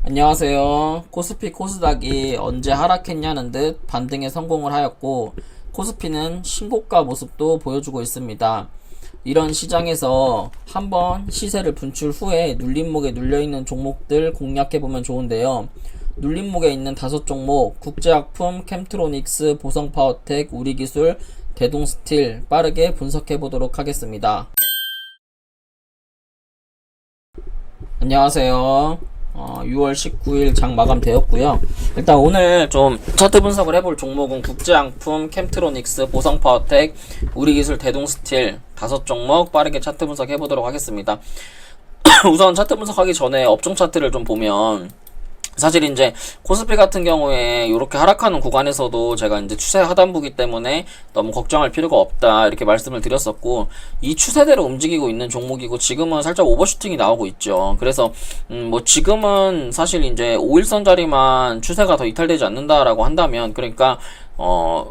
안녕하세요. 코스피 코스닥이 언제 하락했냐는 듯 반등에 성공을 하였고 코스피는 신고가 모습도 보여주고 있습니다. 이런 시장에서 한번 시세를 분출 후에 눌림목에 눌려있는 종목들 공략해보면 좋은데요. 눌림목에 있는 5종목 국제약품, 캠트로닉스, 보성파워텍, 우리기술, 대동스틸 빠르게 분석해보도록 하겠습니다. 안녕하세요. 6월 19일 장 마감되었고요. 일단 오늘 좀 차트 분석을 해볼 종목은 국제양품, 캠트로닉스, 보성파워텍, 우리기술, 대동스틸 5종목 빠르게 차트 분석해보도록 하겠습니다. 우선 차트 분석하기 전에 업종 차트를 좀 보면 사실 이제 코스피 같은 경우에 이렇게 하락하는 구간에서도 제가 이제 추세 하단부기 때문에 너무 걱정할 필요가 없다 이렇게 말씀을 드렸었고, 이 추세대로 움직이고 있는 종목이고 지금은 살짝 오버슈팅이 나오고 있죠. 그래서 뭐 지금은 사실 이제 5일선 자리만 추세가 더 이탈되지 않는다라고 한다면, 그러니까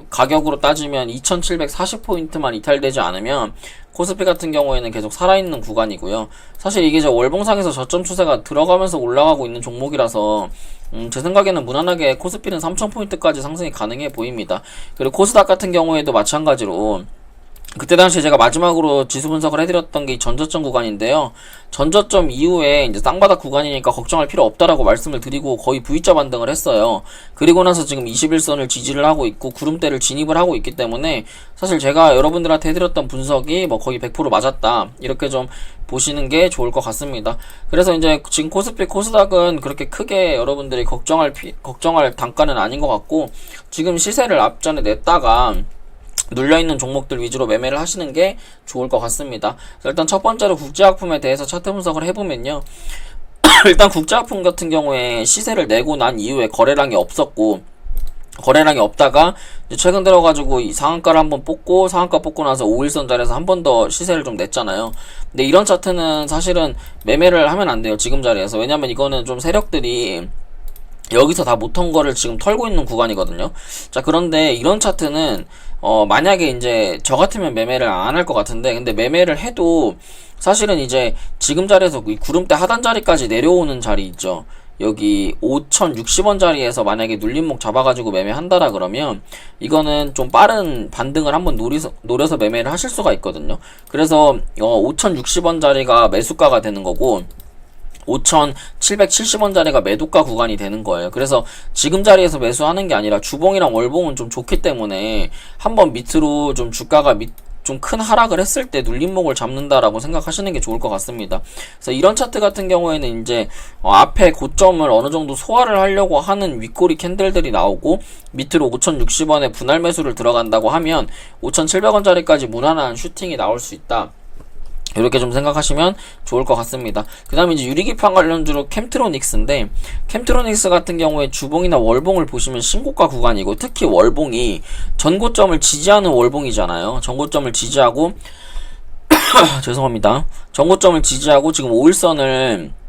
가격으로 따지면 2740포인트만 이탈되지 않으면 코스피 같은 경우에는 계속 살아있는 구간이고요. 사실 이게 월봉상에서 저점 추세가 들어가면서 올라가고 있는 종목이라서 제 생각에는 무난하게 코스피는 3000포인트까지 상승이 가능해 보입니다. 그리고 코스닥 같은 경우에도 마찬가지로 그때 당시 제가 마지막으로 지수 분석을 해드렸던 게 전저점 구간인데요. 전저점 이후에 이제 쌍바닥 구간이니까 걱정할 필요 없다라고 말씀을 드리고 거의 V자 반등을 했어요. 그리고 나서 지금 21선을 지지를 하고 있고 구름대를 진입을 하고 있기 때문에 사실 제가 여러분들한테 해드렸던 분석이 뭐 거의 100% 맞았다 이렇게 좀 보시는 게 좋을 것 같습니다. 그래서 이제 지금 코스피 코스닥은 그렇게 크게 여러분들이 걱정할 단가는 아닌 것 같고, 지금 시세를 앞전에 냈다가 눌려있는 종목들 위주로 매매를 하시는 게 좋을 것 같습니다. 일단 첫 번째로 국제약품에 대해서 차트 분석을 해보면요. 일단 국제약품 같은 경우에 시세를 내고 난 이후에 거래량이 없었고, 거래량이 없다가 이제 최근 들어가지고 이 상한가를 한번 뽑고, 상한가 뽑고 나서 5일선 자리에서 한 번 더 시세를 좀 냈잖아요. 근데 이런 차트는 사실은 매매를 하면 안 돼요, 지금 자리에서. 왜냐면 이거는 좀 세력들이 여기서 다 못한 거를 지금 털고 있는 구간이거든요. 자, 그런데 이런 차트는 만약에 이제 저 같으면 매매를 안 할 것 같은데, 근데 매매를 해도 사실은 이제 지금 자리에서 이 구름대 하단 자리까지 내려오는 자리 있죠. 여기 5060원 자리에서 만약에 눌림목 잡아가지고 매매한다라 그러면 이거는 좀 빠른 반등을 한번 노려서 매매를 하실 수가 있거든요. 그래서 5060원 자리가 매수가가 되는 거고 5770원 자리가 매도가 구간이 되는 거예요. 그래서 지금 자리에서 매수하는 게 아니라 주봉이랑 월봉은 좀 좋기 때문에 한번 밑으로 좀 주가가 좀 큰 하락을 했을 때 눌림목을 잡는다라고 생각하시는 게 좋을 것 같습니다. 그래서 이런 차트 같은 경우에는 이제 앞에 고점을 어느 정도 소화를 하려고 하는 윗꼬리 캔들들이 나오고 밑으로 5060원에 분할 매수를 들어간다고 하면 5700원 자리까지 무난한 슈팅이 나올 수 있다, 이렇게 좀 생각하시면 좋을 것 같습니다. 그 다음에 이제 유리기판 관련주로 캠트로닉스인데, 캠트로닉스 같은 경우에 주봉이나 월봉을 보시면 신고가 구간이고, 특히 월봉이 전고점을 지지하는 월봉이잖아요. 전고점을 지지하고 죄송합니다. 전고점을 지지하고 지금 5일선을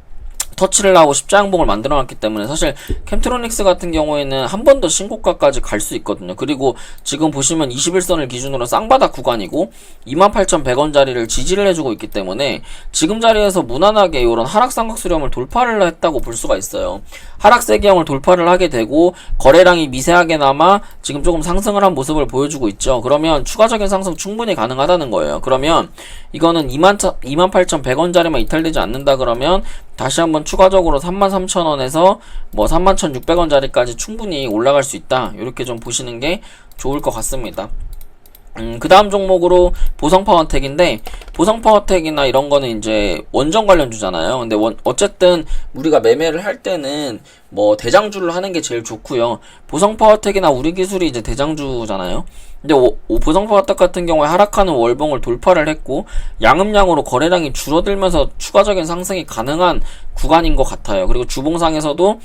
터치를 하고 십자양봉을 만들어놨기 때문에 사실 캠트로닉스 같은 경우에는 한 번 더 신고가까지 갈 수 있거든요. 그리고 지금 보시면 21선을 기준으로 쌍바닥 구간이고 28,100원 자리를 지지를 해주고 있기 때문에 지금 자리에서 무난하게 이런 하락삼각 수렴을 돌파를 했다고 볼 수가 있어요. 하락세기형을 돌파를 하게 되고 거래량이 미세하게나마 지금 조금 상승을 한 모습을 보여주고 있죠. 그러면 추가적인 상승 충분히 가능하다는 거예요. 그러면 이거는 28,100원 자리만 이탈되지 않는다 그러면 다시 한번 추가적으로 33,000원에서 뭐 31,600원 자리까지 충분히 올라갈 수 있다, 이렇게 좀 보시는 게 좋을 것 같습니다. 그 다음 종목으로 보성파워텍인데, 보성파워텍이나 이런 거는 이제 원전 관련주잖아요. 근데 어쨌든 우리가 매매를 할 때는 뭐 대장주를 하는 게 제일 좋고요. 보성파워텍이나 우리기술이 이제 대장주잖아요. 근데 보성파워텍 같은 경우에 하락하는 월봉을 돌파를 했고 양음양으로 거래량이 줄어들면서 추가적인 상승이 가능한 구간인 것 같아요. 그리고 주봉상에서도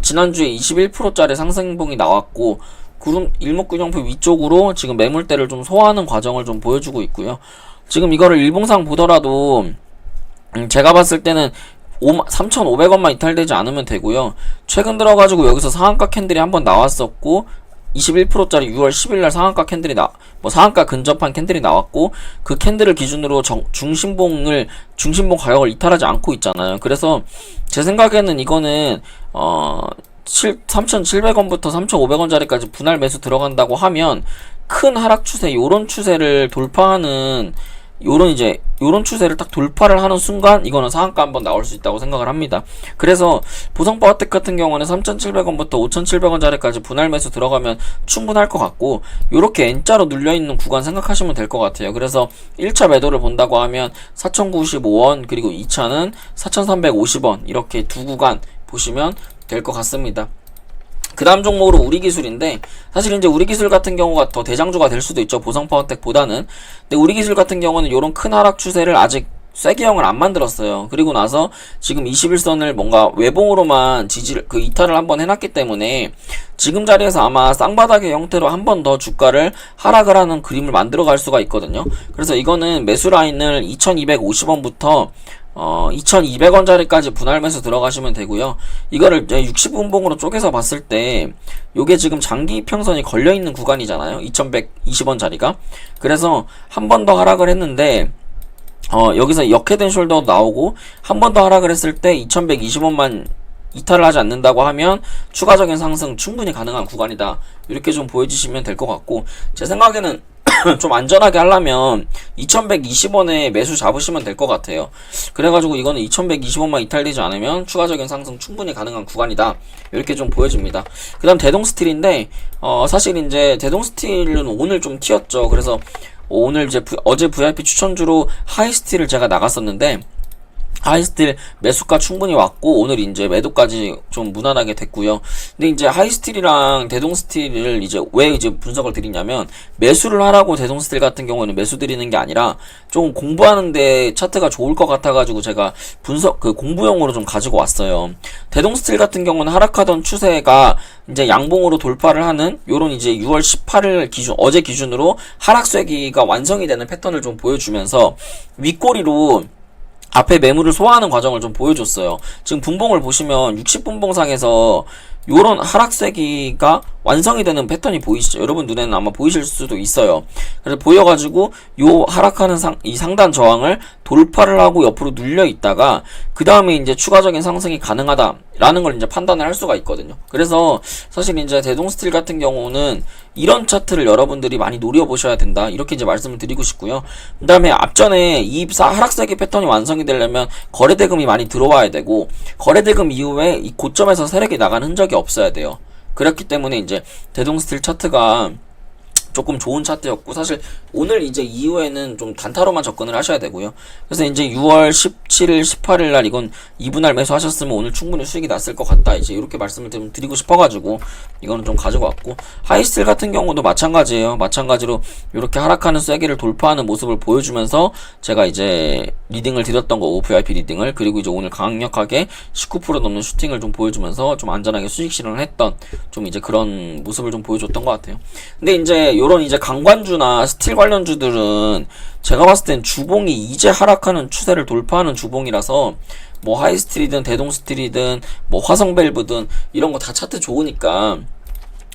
지난주에 21%짜리 상승봉이 나왔고 구름 일목균형표 위쪽으로 지금 매물대를 좀 소화하는 과정을 좀 보여주고 있고요. 지금 이거를 일봉상 보더라도 제가 봤을 때는 3,500원만 이탈되지 않으면 되고요. 최근 들어가지고 여기서 상한가 캔들이 한번 나왔었고 21%짜리 6월 10일날 상한가 캔들이 상한가 근접한 캔들이 나왔고, 그 캔들을 기준으로 중심봉 가격을 이탈하지 않고 있잖아요. 그래서 제 생각에는 이거는 3,700원부터 3,500원짜리까지 분할 매수 들어간다고 하면 큰 하락 추세, 요런 추세를 돌파하는, 요런 추세를 딱 돌파를 하는 순간 이거는 상한가 한번 나올 수 있다고 생각을 합니다. 그래서 보성파워텍 같은 경우는 3,700원부터 5,700원짜리까지 분할 매수 들어가면 충분할 것 같고, 요렇게 N자로 눌려있는 구간 생각하시면 될 것 같아요. 그래서 1차 매도를 본다고 하면 4,095원, 그리고 2차는 4,350원, 이렇게 두 구간 보시면 될 것 같습니다. 그 다음 종목으로 우리기술인데, 사실 이제 우리기술 같은 경우가 더 대장주가 될 수도 있죠, 보성파워텍보다는. 근데 우리기술 같은 경우는 요런 큰 하락 추세를 아직 쐐기형을 안 만들었어요. 그리고 나서 지금 21선을 뭔가 외봉으로만 이탈을 한번 해놨기 때문에 지금 자리에서 아마 쌍바닥의 형태로 한 번 더 주가를 하락을 하는 그림을 만들어 갈 수가 있거든요. 그래서 이거는 매수 라인을 2250원부터 2200원짜리까지 분할 매수 들어가시면 되고요. 이거를 이제 60분봉으로 쪼개서 봤을 때 요게 지금 장기 평선이 걸려있는 구간이잖아요, 2120원짜리가. 그래서 한 번 더 하락을 했는데 여기서 역헤드 숄더 나오고 한 번 더 하락을 했을 때 2120원만 이탈을 하지 않는다고 하면 추가적인 상승 충분히 가능한 구간이다, 이렇게 좀 보여주시면 될 것 같고, 제 생각에는 좀 안전하게 하려면 2120원에 매수 잡으시면 될 것 같아요. 그래가지고 이거는 2120원만 이탈되지 않으면 추가적인 상승 충분히 가능한 구간이다, 이렇게 좀 보여집니다. 그 다음 대동스틸인데, 사실 이제 대동스틸은 오늘 좀 튀었죠. 그래서 오늘 이제 어제 VIP 추천주로 하이스틸을 제가 나갔었는데, 하이스틸 매수가 충분히 왔고 오늘 이제 매도까지 좀 무난하게 됐고요. 근데 이제 하이스틸이랑 대동스틸을 이제 왜 이제 분석을 드리냐면, 매수를 하라고 대동스틸 같은 경우는 매수 드리는 게 아니라 좀 공부하는데 차트가 좋을 것 같아가지고 제가 공부용으로 좀 가지고 왔어요. 대동스틸 같은 경우는 하락하던 추세가 이제 양봉으로 돌파를 하는 요런 이제 6월 18일 어제 기준으로 하락 쐐기가 완성이 되는 패턴을 좀 보여주면서 윗꼬리로 앞에 매물을 소화하는 과정을 좀 보여줬어요. 지금 분봉을 보시면 60분봉상에서 요런 하락 쐐기가 완성이 되는 패턴이 보이시죠? 여러분 눈에는 아마 보이실 수도 있어요. 그래서 보여가지고 요 하락하는 이 상단 저항을 돌파를 하고 옆으로 눌려 있다가 그 다음에 이제 추가적인 상승이 가능하다라는 걸 이제 판단을 할 수가 있거든요. 그래서 사실 이제 대동스틸 같은 경우는 이런 차트를 여러분들이 많이 노려보셔야 된다, 이렇게 이제 말씀을 드리고 싶고요. 그 다음에 앞전에 이 하락세기 패턴이 완성이 되려면 거래대금이 많이 들어와야 되고, 거래대금 이후에 이 고점에서 세력이 나간 흔적이 없어야 돼요. 그렇기 때문에 이제 대동스틸 차트가 조금 좋은 차트였고, 사실 오늘 이제 이후에는 좀 단타로만 접근을 하셔야 되고요. 그래서 이제 6월 17일, 18일 날 이건 2분할 매수 하셨으면 오늘 충분히 수익이 났을 것 같다, 이제 이렇게 말씀을 좀 드리고 싶어가지고 이거는 좀 가지고 왔고, 하이스틸 같은 경우도 마찬가지예요. 마찬가지로 이렇게 하락하는 쐐기를 돌파하는 모습을 보여주면서 제가 이제 리딩을 드렸던 거고, VIP 리딩을, 그리고 이제 오늘 강력하게 19% 넘는 슈팅을 좀 보여주면서 좀 안전하게 수익 실현을 했던 좀 이제 그런 모습을 좀 보여줬던 것 같아요. 근데 이제 요런 이제 강관주나 스틸 관련주들은 제가 봤을 땐 주봉이 이제 하락하는 추세를 돌파하는 주봉이라서 뭐 하이스틸이든 대동스틸이든 뭐 화성밸브든 이런 거 다 차트 좋으니까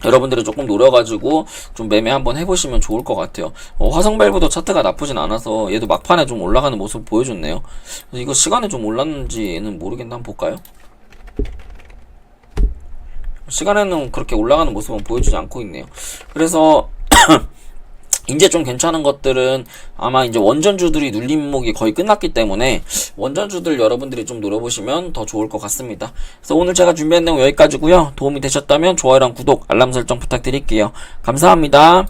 여러분들이 조금 노려가지고 좀 매매 한번 해보시면 좋을 것 같아요. 화성밸브도 차트가 나쁘진 않아서 얘도 막판에 좀 올라가는 모습 보여줬네요. 그래서 이거 시간에 좀 올랐는지는 모르겠는데 한번 볼까요? 시간에는 그렇게 올라가는 모습은 보여주지 않고 있네요. 그래서 이제 좀 괜찮은 것들은 아마 이제 원전주들이 눌림목이 거의 끝났기 때문에 원전주들 여러분들이 좀 노려보시면 더 좋을 것 같습니다. 그래서 오늘 제가 준비한 내용 여기까지고요. 도움이 되셨다면 좋아요랑 구독, 알람 설정 부탁드릴게요. 감사합니다.